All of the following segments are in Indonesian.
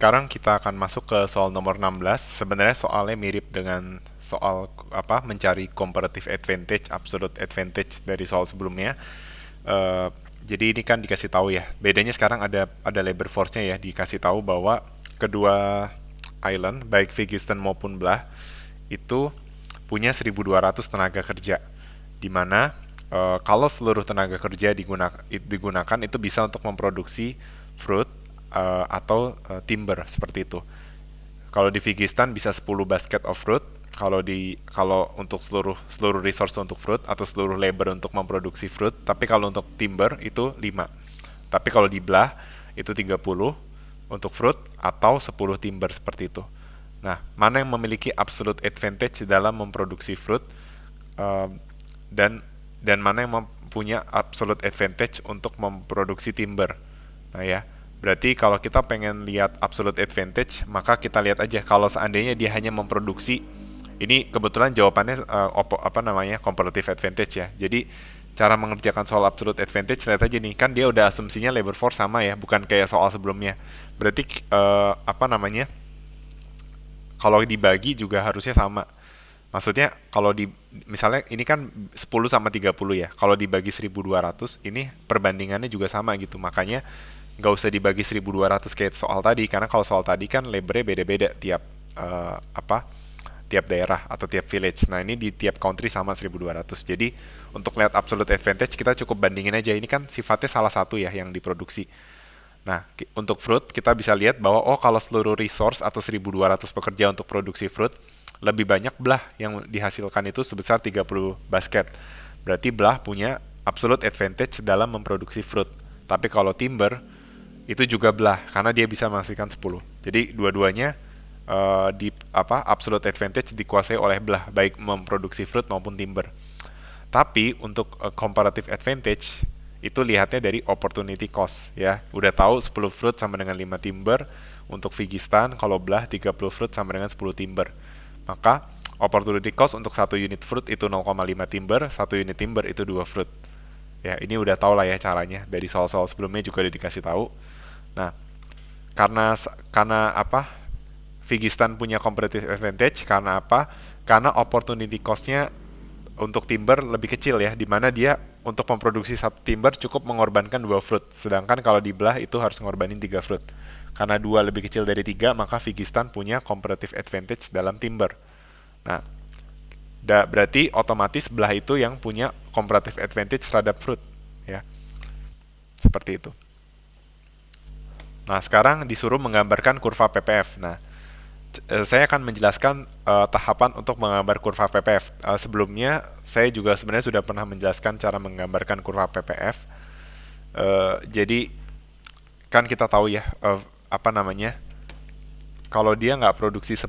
sekarang kita akan masuk ke soal nomor 16. Sebenarnya soalnya mirip dengan soal mencari comparative advantage, absolute advantage dari soal sebelumnya. Eh, jadi ini kan dikasih tahu ya. Bedanya sekarang ada labor force-nya ya, dikasih tahu bahwa kedua island baik Vigistan maupun Blah itu punya 1.200 tenaga kerja. Di mana kalau seluruh tenaga kerja digunakan itu bisa untuk memproduksi fruit atau timber seperti itu. Kalau di Vigistan bisa 10 basket of fruit, kalau untuk seluruh resource untuk fruit atau seluruh labor untuk memproduksi fruit, tapi kalau untuk timber itu 5. Tapi kalau di Blah itu 30 untuk fruit atau 10 timber seperti itu. Nah, mana yang memiliki absolute advantage dalam memproduksi fruit uh, dan mana yang mempunyai absolute advantage untuk memproduksi timber. Nah ya, berarti kalau kita pengen lihat absolute advantage, maka kita lihat aja kalau seandainya dia hanya memproduksi, ini kebetulan jawabannya comparative advantage ya. Jadi cara mengerjakan soal absolute advantage, lihat aja nih, kan dia udah asumsinya labor force sama ya, bukan kayak soal sebelumnya. Berarti kalau dibagi juga harusnya sama. Maksudnya kalau di misalnya ini kan 10 sama 30 ya. Kalau dibagi 1.200 ini perbandingannya juga sama gitu. Makanya nggak usah dibagi 1.200 kayak soal tadi, karena kalau soal tadi kan labornya beda-beda tiap tiap daerah atau tiap village. Nah, ini di tiap country sama 1.200. Jadi, untuk lihat absolute advantage kita cukup bandingin aja. Ini kan sifatnya salah satu ya yang diproduksi. Nah, untuk fruit kita bisa lihat bahwa kalau seluruh resource atau 1.200 pekerja untuk produksi fruit, lebih banyak Blah yang dihasilkan itu sebesar 30 basket. Berarti Blah punya absolute advantage dalam memproduksi fruit. Tapi kalau timber itu juga Blah karena dia bisa menghasilkan 10. Jadi dua-duanya absolute advantage dikuasai oleh Blah baik memproduksi fruit maupun timber. Tapi untuk comparative advantage itu lihatnya dari opportunity cost ya. Udah tahu 10 fruit sama dengan 5 timber untuk Vigistan, kalau Blah 30 fruit sama dengan 10 timber. Maka opportunity cost untuk satu unit fruit itu 0,5 timber, satu unit timber itu 2 fruit. Ya, ini udah tahu lah ya caranya. Dari soal-soal sebelumnya juga udah dikasih tahu. Nah, karena apa? Vigistan punya competitive advantage karena apa? Karena opportunity cost-nya untuk timber lebih kecil ya, di mana dia untuk memproduksi satu timber cukup mengorbankan 2 fruit, sedangkan kalau di Blah itu harus mengorbanin 3 fruit. Karena 2 lebih kecil dari 3, maka Vigistan punya comparative advantage dalam timber. Nah, berarti otomatis Blah itu yang punya comparative advantage terhadap fruit ya, seperti itu. Nah, sekarang disuruh menggambarkan kurva PPF. Nah, saya akan menjelaskan tahapan untuk menggambar kurva PPF. Sebelumnya saya juga sebenarnya sudah pernah menjelaskan cara menggambarkan kurva PPF. Jadi kan kita tahu ya kalau dia nggak produksi 10,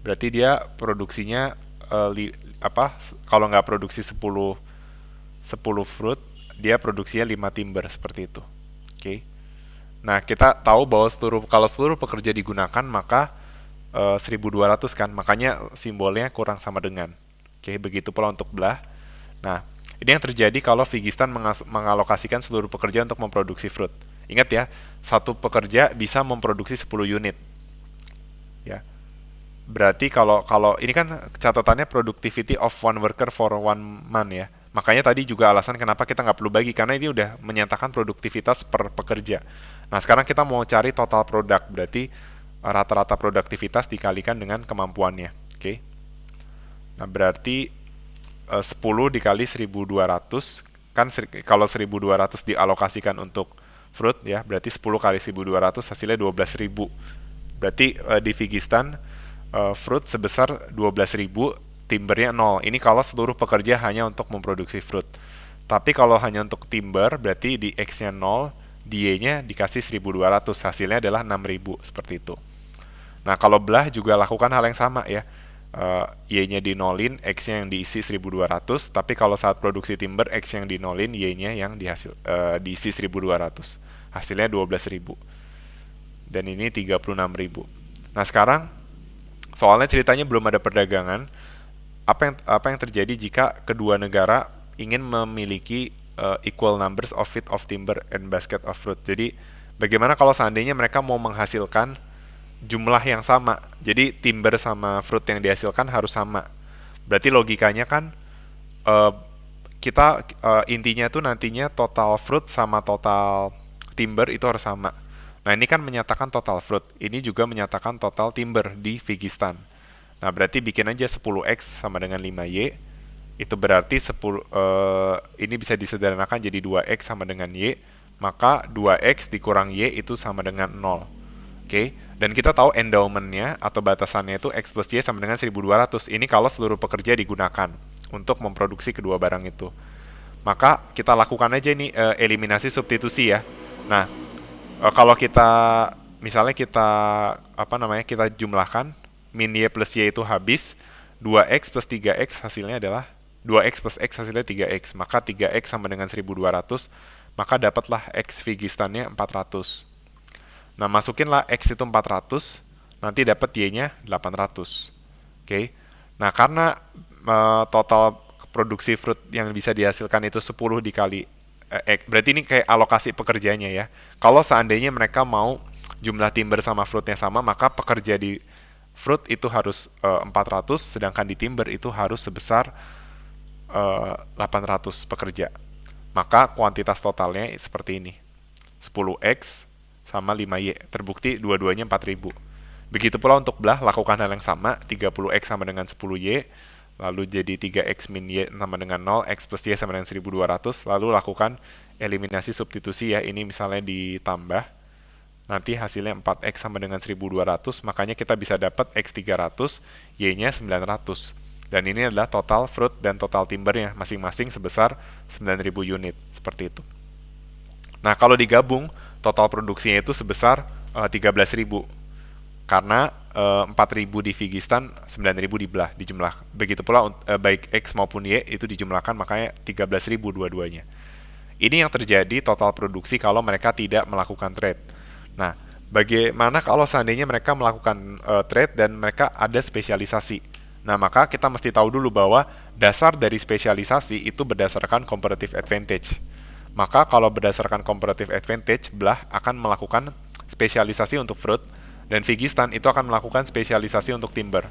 berarti dia produksinya kalau nggak produksi 10 fruit, dia produksinya 5 timber seperti itu. Oke. Okay. Nah, kita tahu bahwa kalau seluruh pekerja digunakan, maka 1.200 kan, makanya simbolnya kurang sama dengan. Oke, begitu pula untuk Blah. Nah, ini yang terjadi kalau Vigistan mengalokasikan seluruh pekerja untuk memproduksi fruit. Ingat ya, satu pekerja bisa memproduksi 10 unit. Ya. Berarti kalau kalau ini kan catatannya productivity of one worker for one month ya. Makanya tadi juga alasan kenapa kita nggak perlu bagi, karena ini udah menyatakan produktivitas per pekerja. Nah, sekarang kita mau cari total produk, berarti rata-rata produktivitas dikalikan dengan kemampuannya. Oke. Nah, berarti 10 dikali 1.200, kan kalau 1.200 dialokasikan untuk fruit ya, berarti 10 kali 1.200 hasilnya 12.000. Berarti di Vigistan fruit sebesar 12.000, timbernya 0. Ini kalau seluruh pekerja hanya untuk memproduksi fruit. Tapi kalau hanya untuk timber, berarti di X-nya 0, di Y-nya dikasih 1.200, hasilnya adalah 6.000, seperti itu. Nah, kalau Blah juga lakukan hal yang sama ya. Y-nya dinolin, X-nya yang diisi 1.200, tapi kalau saat produksi timber, X yang dinolin, Y-nya yang diisi 1.200. Hasilnya 12.000. Dan ini 36.000. Nah, sekarang soalnya ceritanya belum ada perdagangan. Apa yang terjadi jika kedua negara ingin memiliki equal numbers of feet of timber and basket of fruit? Jadi Bagaimana kalau seandainya mereka mau menghasilkan jumlah yang sama? Jadi timber sama fruit yang dihasilkan harus sama. Berarti logikanya kan eh, kita intinya tuh nantinya total fruit sama total timber itu harus sama. Nah, ini kan menyatakan total fruit. Ini juga menyatakan total timber di Figistan. Nah, berarti bikin aja 10x sama dengan 5y. Itu berarti 10 ini bisa disederhanakan jadi 2x sama dengan y. Maka 2x dikurang y itu sama dengan 0. Oke, dan kita tahu endowment-nya atau batasannya itu X plus Y sama dengan 1200. Ini kalau seluruh pekerja digunakan untuk memproduksi kedua barang itu. Maka kita lakukan aja ini eliminasi substitusi ya. Nah, kalau kita misalnya kita kita jumlahkan min Y plus Y itu habis, 2X plus 3X hasilnya adalah 2X plus X hasilnya 3X. Maka 3X sama dengan 1200, maka dapatlah X Figistannya 400. Nah, masukinlah X itu 400, nanti dapat Y-nya 800. Oke. Nah, karena total produksi fruit yang bisa dihasilkan itu 10 dikali berarti ini kayak alokasi pekerjanya ya. Kalau seandainya mereka mau jumlah timber sama fruitnya sama, maka pekerja di fruit itu harus 400, sedangkan di timber itu harus sebesar 800 pekerja. Maka kuantitas totalnya seperti ini. 10x sama 5y. Terbukti dua-duanya 4000. Begitu pula untuk belah, lakukan hal yang sama. 30x sama dengan 10y. Lalu jadi 3x min y sama dengan 0. X plus y sama dengan 1200. Lalu lakukan eliminasi substitusi ya. Ini misalnya ditambah. Nanti hasilnya 4x sama dengan 1200. Makanya kita bisa dapat x 300, y-nya 900. Dan ini adalah total fruit dan total timbernya masing-masing sebesar 9000 unit. Seperti itu. Nah, kalau digabung, total produksinya itu sebesar 13.000. Karena 4.000 di Figistan, 9.000 dibelah, dijumlah. Begitu pula baik X maupun Y itu dijumlahkan, makanya 13.000 dua-duanya. Ini yang terjadi total produksi kalau mereka tidak melakukan trade. Nah, bagaimana kalau seandainya mereka melakukan trade dan mereka ada spesialisasi? Nah, maka kita mesti tahu dulu bahwa dasar dari spesialisasi itu berdasarkan comparative advantage. Maka kalau berdasarkan comparative advantage, belah akan melakukan spesialisasi untuk fruit, dan Figistan itu akan melakukan spesialisasi untuk timber.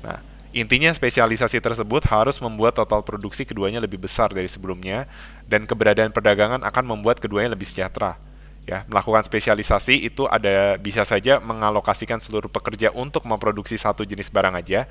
Nah, intinya spesialisasi tersebut harus membuat total produksi keduanya lebih besar dari sebelumnya, dan keberadaan perdagangan akan membuat keduanya lebih sejahtera. Ya, melakukan spesialisasi itu bisa saja mengalokasikan seluruh pekerja untuk memproduksi satu jenis barang aja.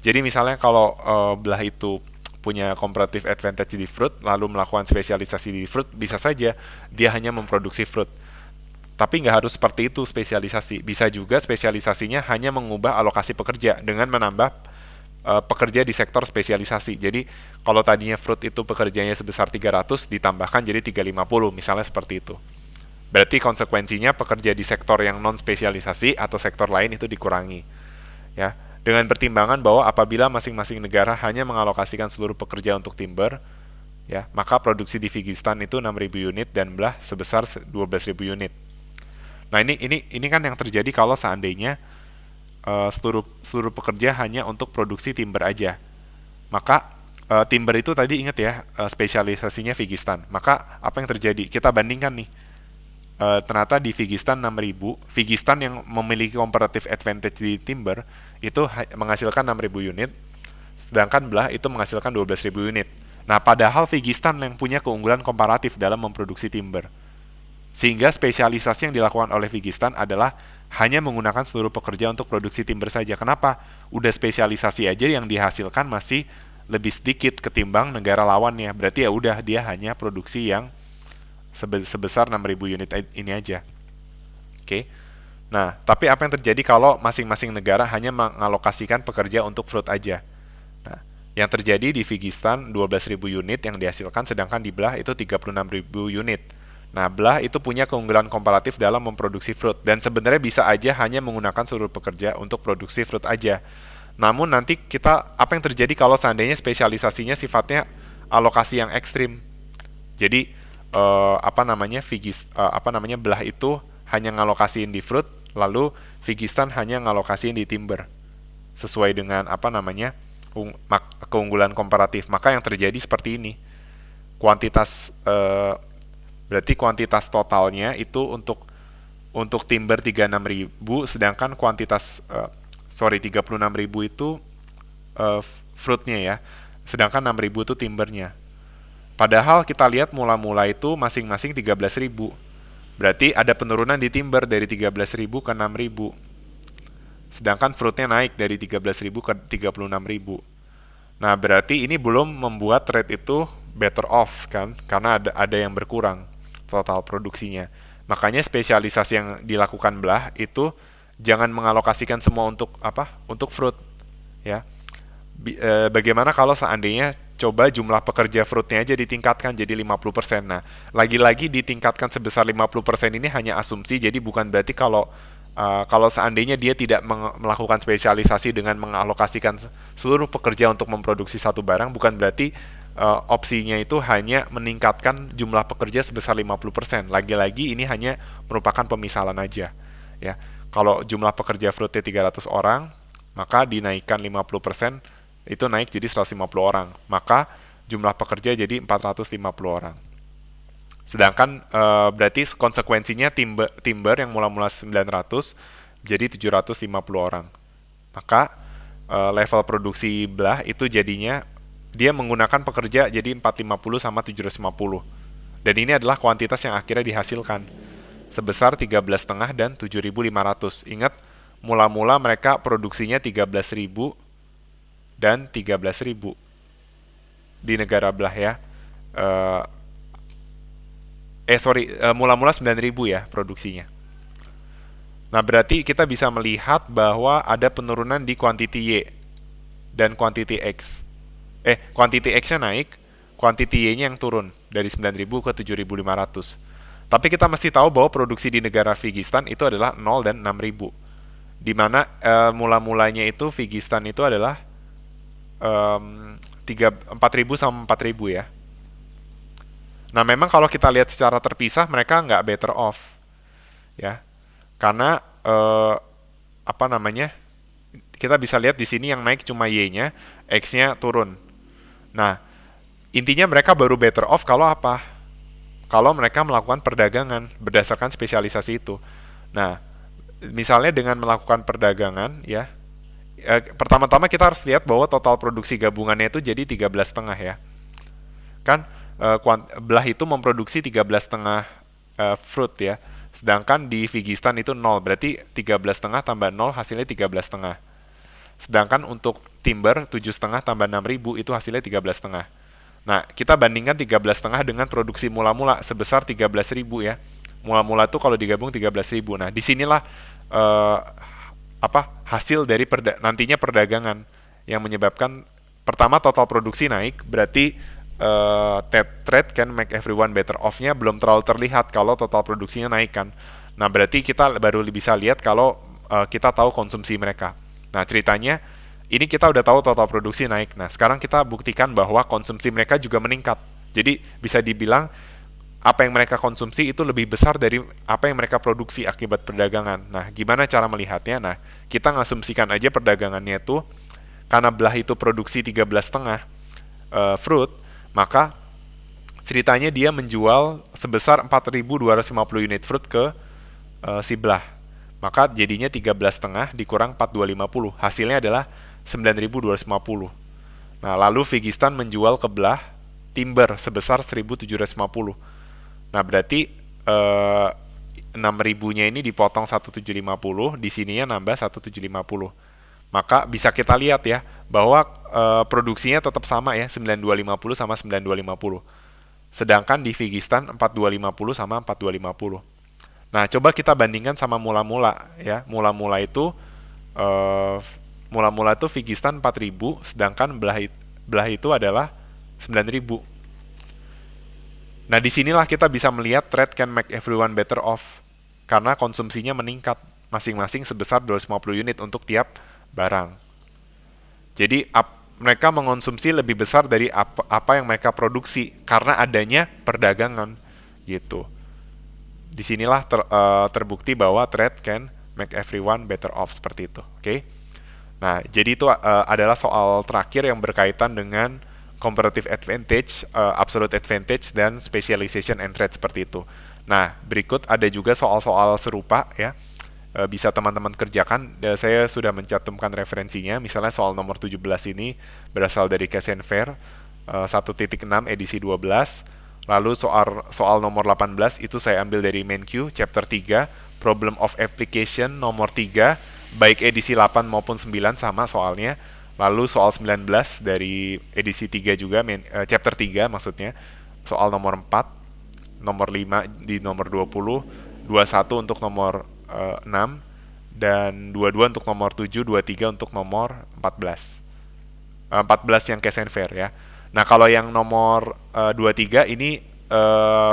Jadi misalnya kalau belah itu punya comparative advantage di fruit, lalu melakukan spesialisasi di fruit, bisa saja dia hanya memproduksi fruit. Tapi nggak harus seperti itu spesialisasi. Bisa juga spesialisasinya hanya mengubah alokasi pekerja dengan menambah pekerja di sektor spesialisasi. Jadi kalau tadinya fruit itu pekerjanya sebesar 300, ditambahkan jadi 350, misalnya seperti itu. Berarti konsekuensinya pekerja di sektor yang non spesialisasi atau sektor lain itu dikurangi. Ya, dengan pertimbangan bahwa apabila masing-masing negara hanya mengalokasikan seluruh pekerja untuk timber, ya, maka produksi di Figistan itu 6.000 unit dan belah sebesar 12.000 unit. Nah, ini kan yang terjadi kalau seandainya seluruh pekerja hanya untuk produksi timber aja. Maka timber itu tadi ingat ya, spesialisasinya Figistan. Maka apa yang terjadi? Kita bandingkan nih. Ternyata di Figistan 6.000, Figistan yang memiliki comparative advantage di timber itu menghasilkan 6.000 unit, sedangkan belah itu menghasilkan 12.000 unit. Nah, padahal Figistan yang punya keunggulan komparatif dalam memproduksi timber. Sehingga spesialisasi yang dilakukan oleh Figistan adalah hanya menggunakan seluruh pekerja untuk produksi timber saja. Kenapa? Udah spesialisasi aja yang dihasilkan masih lebih sedikit ketimbang negara lawannya. Berarti ya udah dia hanya produksi yang sebesar 6.000 unit ini aja. Oke. Nah, tapi apa yang terjadi kalau masing-masing negara hanya mengalokasikan pekerja untuk fruit aja? Nah, yang terjadi di Figistan 12.000 unit yang dihasilkan, sedangkan di belah itu 36.000 unit. Nah, belah itu punya keunggulan komparatif dalam memproduksi fruit, dan sebenarnya bisa aja hanya menggunakan seluruh pekerja untuk produksi fruit aja. Namun nanti apa yang terjadi kalau seandainya spesialisasinya sifatnya alokasi yang ekstrim? Jadi belah itu hanya ngalokasiin di fruit, lalu Figistan hanya ngalokasiin di timber sesuai dengan keunggulan komparatif. Maka yang terjadi seperti ini. Berarti kuantitas totalnya itu untuk untuk timber 36.000, sedangkan kuantitas 36.000 itu fruitnya ya, sedangkan 6.000 itu timbernya. Padahal kita lihat mula-mula itu masing-masing 13.000. Berarti ada penurunan di timber dari 13.000 ke 6.000. Sedangkan fruitnya naik dari 13.000 ke 36.000. Nah, berarti ini belum membuat trade itu better off kan, karena ada yang berkurang total produksinya. Makanya spesialisasi yang dilakukan belah itu jangan mengalokasikan semua untuk apa? Untuk fruit, ya. Bagaimana kalau seandainya coba jumlah pekerja fruitnya aja ditingkatkan jadi 50%. Nah, lagi-lagi ditingkatkan sebesar 50% ini hanya asumsi, jadi bukan berarti kalau seandainya dia tidak melakukan spesialisasi dengan mengalokasikan seluruh pekerja untuk memproduksi satu barang, bukan berarti opsinya itu hanya meningkatkan jumlah pekerja sebesar 50%. Lagi-lagi ini hanya merupakan pemisalan aja, ya. Kalau jumlah pekerja fruitnya 300 orang, maka dinaikkan 50%, itu naik jadi 150 orang. Maka jumlah pekerja jadi 450 orang. Sedangkan berarti konsekuensinya timber yang mula-mula 900 jadi 750 orang. Maka level produksi belah itu jadinya dia menggunakan pekerja jadi 450 sama 750. Dan ini adalah kuantitas yang akhirnya dihasilkan sebesar 13,5 dan 7.500. Ingat, mula-mula mereka produksinya 13.000 dan 13.000 di negara belah ya. Mula-mula 9.000 ya produksinya. Nah, berarti kita bisa melihat bahwa ada penurunan di quantity Y dan quantity X. Quantity X-nya naik, quantity Y-nya yang turun dari 9.000 ke 7.500. Tapi kita mesti tahu bahwa produksi di negara Figistan itu adalah 0 dan 6.000. Di mana mula-mulanya itu Figistan itu adalah 4.000 sama 4.000 ya. Nah, memang kalau kita lihat secara terpisah mereka nggak better off, ya, karena kita bisa lihat di sini yang naik cuma Y-nya, X-nya turun. Nah, intinya mereka baru better off kalau apa? Kalau mereka melakukan perdagangan berdasarkan spesialisasi itu. Nah, misalnya dengan melakukan perdagangan, ya, pertama-tama kita harus lihat bahwa total produksi gabungannya itu jadi 13,5 ya. Kan belah itu memproduksi 13,5 fruit ya. Sedangkan di Figistan itu 0, berarti 13,5 tambah 0 hasilnya 13,5. Sedangkan untuk timber 7,5 tambah 6.000 itu hasilnya 13,5. Nah, kita bandingkan 13,5 dengan produksi mula-mula sebesar 13.000 ya. Mula-mula tuh kalau digabung 13.000. Nah, disinilah hasil dari nantinya perdagangan yang menyebabkan pertama total produksi naik, berarti trade can make everyone better off-nya belum terlalu terlihat kalau total produksinya naik kan. Nah, berarti kita baru bisa lihat kalau kita tahu konsumsi mereka. Nah, ceritanya ini kita udah tahu total produksi naik. Nah, sekarang kita buktikan bahwa konsumsi mereka juga meningkat. Jadi bisa dibilang apa yang mereka konsumsi itu lebih besar dari apa yang mereka produksi akibat perdagangan. Nah, gimana cara melihatnya? Nah, kita ngasumsikan aja perdagangannya itu karena belah itu produksi 13,5 fruit, maka ceritanya dia menjual sebesar 4.250 unit fruit ke si belah. Maka jadinya 13,5 dikurang 4.250. Hasilnya adalah 9.250. Nah, lalu Figistan menjual ke belah timber sebesar 1.750. Nah, berarti 6.000-nya ini dipotong 1.750, di sininya nambah 1.750. Maka bisa kita lihat ya, bahwa produksinya tetap sama ya, 9.250 sama 9.250. Sedangkan di Figistan 4.250 sama 4.250. Nah, coba kita bandingkan sama mula-mula ya. Mula-mula itu Figistan 4.000, sedangkan belah itu adalah 9.000. Nah, disinilah kita bisa melihat trade can make everyone better off karena konsumsinya meningkat masing-masing sebesar 250 unit untuk tiap barang. Jadi mereka mengonsumsi lebih besar dari apa yang mereka produksi karena adanya perdagangan gitu. Disinilah terbukti bahwa trade can make everyone better off seperti itu. Oke? Nah, jadi itu adalah soal terakhir yang berkaitan dengan comparative advantage, absolute advantage, dan specialization and trade seperti itu. Nah, berikut ada juga soal-soal serupa ya. Bisa teman-teman kerjakan. Saya sudah mencantumkan referensinya. Misalnya soal nomor 17 ini berasal dari Cash and Fair 1.6 edisi 12. Lalu soal soal nomor 18 itu saya ambil dari MenQ chapter 3, Problem of Application nomor 3, baik edisi 8 maupun 9 sama soalnya. Lalu soal 19 dari edisi 3 juga, chapter 3 maksudnya. Soal nomor 4, nomor 5 di nomor 20, 21 untuk nomor 6, dan 22 untuk nomor 7, 23 untuk nomor 14. 14 yang cash and fair ya. Nah, kalau yang nomor 23 ini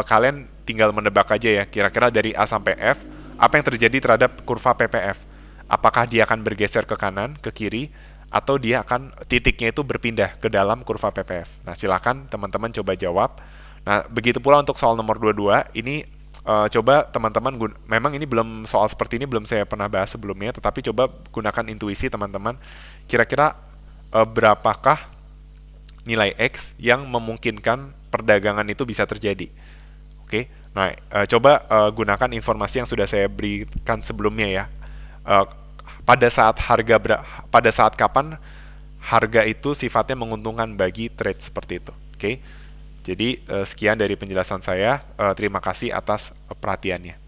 kalian tinggal menebak aja ya, kira-kira dari A sampai F, apa yang terjadi terhadap kurva PPF. Apakah dia akan bergeser ke kanan, ke kiri, atau dia akan titiknya itu berpindah ke dalam kurva PPF. Nah, silakan teman-teman coba jawab. Nah, begitu pula untuk soal nomor 22, ini coba teman-teman, memang ini belum, soal seperti ini belum saya pernah bahas sebelumnya, tetapi coba gunakan intuisi teman-teman. Kira-kira berapakah nilai X yang memungkinkan perdagangan itu bisa terjadi? Oke, nah coba gunakan informasi yang sudah saya berikan sebelumnya ya. Eh, pada saat pada saat kapan harga itu sifatnya menguntungkan bagi trade seperti itu. Oke. Jadi sekian dari penjelasan saya. Terima kasih atas perhatiannya.